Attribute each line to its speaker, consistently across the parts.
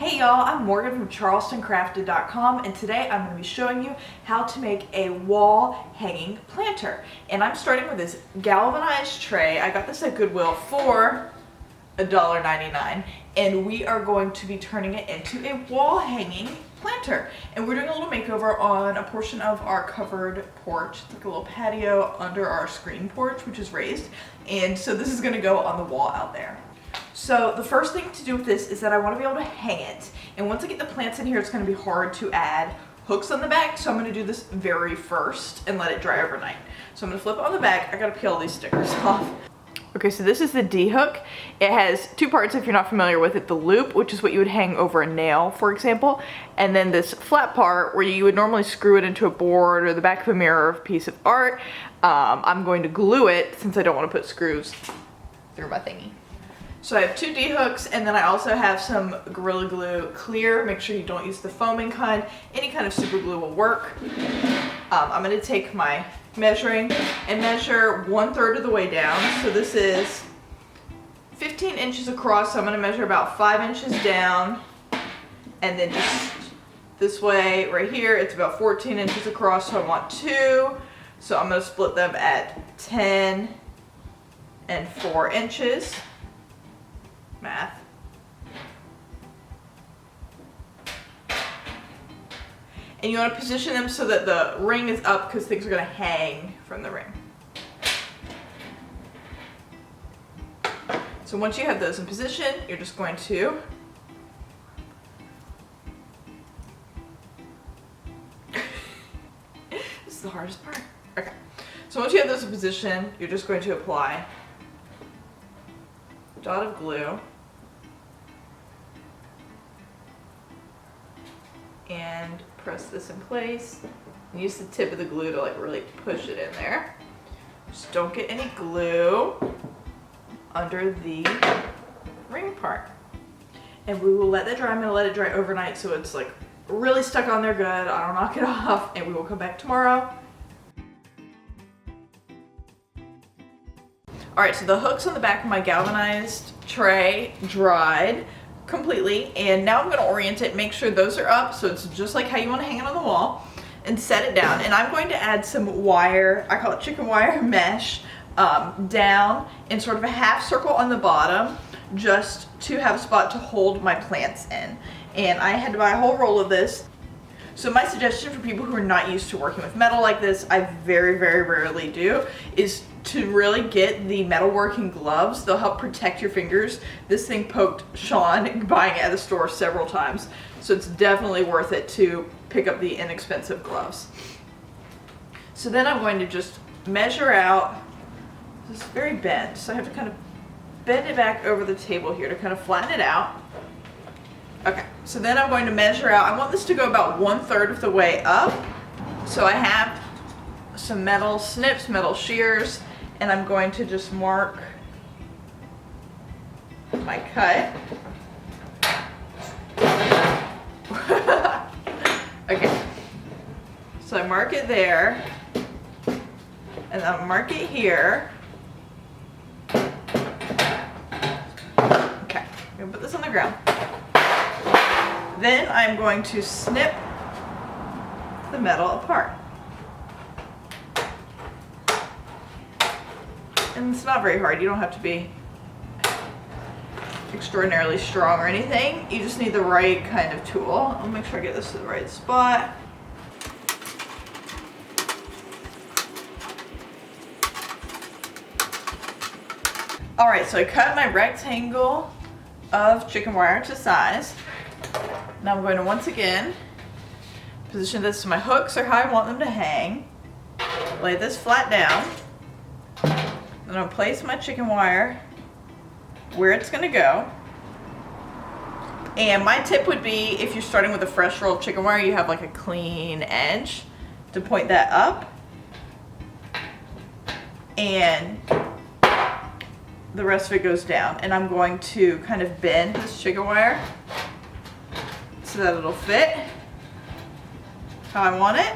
Speaker 1: Hey y'all, I'm Morgan from charlestoncrafted.com, and today I'm going to be showing you how to make a wall hanging planter. And I'm starting with this galvanized tray. I got this at Goodwill for $1.99, and we are going to be turning it into a wall hanging planter. And we're doing a little makeover on a portion of our covered porch. It's like a little patio under our screen porch, which is raised. And so this is going to go on the wall out there. So the first thing to do with this is that I want to be able to hang it. And once I get the plants in here, it's going to be hard to add hooks on the back. So I'm going to do this very first and let it dry overnight. So I'm going to flip it on the back. I got to peel all these stickers off. Okay, so this is the D hook. It has two parts if you're not familiar with it. The loop, which is what you would hang over a nail, for example. And then this flat part where you would normally screw it into a board or the back of a mirror or a piece of art. I'm going to glue it since I don't want to put screws through my thingy. So I have two D hooks, and then I also have some Gorilla Glue clear. Make sure you don't use the foaming kind. Any kind of super glue will work. I'm going to take my measuring and measure 1/3 of the way down. So this is 15 inches across, so I'm going to measure about 5 inches down. And then just this way right here, it's about 14 inches across, so I want 2. So I'm going to split them at 10 and 4 inches. Math. And you want to position them so that the ring is up because things are going to hang from the ring. So once you have those in position, you're just going to this is the hardest part. Okay. So once you have those in position, you're just going to apply a dot of glue and press this in place. And use the tip of the glue to like really push it in there. Just don't get any glue under the ring part. And we will let that dry. I'm gonna let it dry overnight so it's like really stuck on there good. I don't knock it off, and we will come back tomorrow. Alright, so the hooks on the back of my galvanized tray dried completely, and now I'm going to orient it, make sure those are up so it's just like how you want to hang it on the wall, and set it down. And I'm going to add some wire, I call it chicken wire mesh, down in sort of a half circle on the bottom, just to have a spot to hold my plants in. And I had to buy a whole roll of this. So my suggestion for people who are not used to working with metal like this, I very, very rarely do, is to really get the Metalworking Gloves. They'll help protect your fingers. This thing poked Sean buying it at the store several times, so it's definitely worth it to pick up the inexpensive gloves. So then I'm going to just measure out. This is very bent, so I have to kind of bend it back over the table here to kind of flatten it out. Okay, so then I'm going to measure out. I want this to go about 1/3 of the way up. So I have some metal snips, metal shears, and I'm going to just mark my cut. Okay, so I mark it there, and I'll mark it here. Okay, I'm gonna put this on the ground. Then I'm going to snip the metal apart. And it's not very hard. You don't have to be extraordinarily strong or anything. You just need the right kind of tool. I'll make sure I get this to the right spot. Alright, so I cut my rectangle of chicken wire to size. Now I'm going to once again position this so my hooks are how I want them to hang. Lay this flat down. Then I'll place my chicken wire where it's going to go. And my tip would be, if you're starting with a fresh roll of chicken wire, you have like a clean edge to point that up. And the rest of it goes down. And I'm going to kind of bend this chicken wire so that it'll fit how I want it.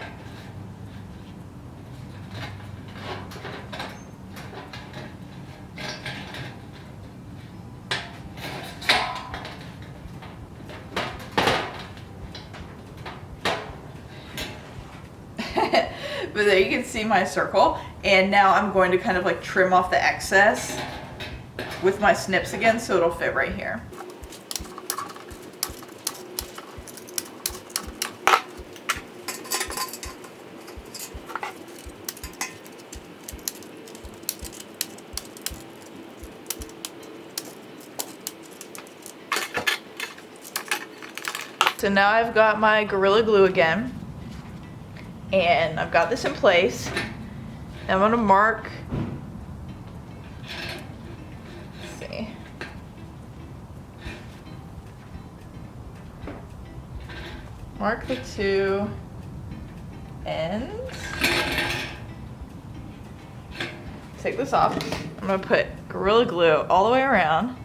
Speaker 1: But there you can see my circle. And now I'm going to kind of like trim off the excess with my snips again so it'll fit right here. So now I've got my Gorilla Glue again, and I've got this in place. Now I'm gonna mark, let's see, mark the two ends. Take this off. I'm gonna put Gorilla Glue all the way around.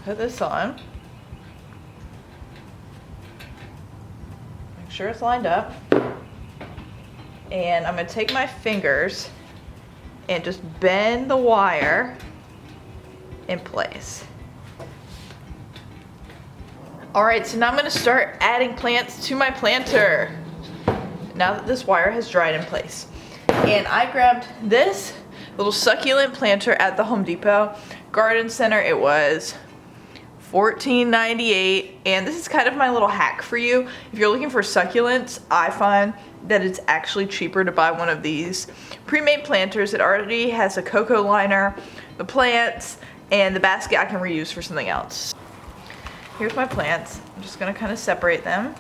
Speaker 1: Put this on. Make sure it's lined up. And I'm gonna take my fingers and just bend the wire in place. All right, so now I'm gonna start adding plants to my planter now that this wire has dried in place. And I grabbed this little succulent planter at the Home Depot Garden Center. It was $14.98, and this is kind of my little hack for you. If you're looking for succulents, I find that it's actually cheaper to buy one of these pre-made planters. It already has a cocoa liner, the plants, and the basket I can reuse for something else. Here's my plants. I'm just gonna kind of separate them.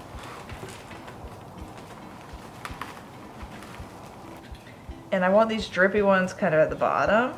Speaker 1: And I want these drippy ones kind of at the bottom.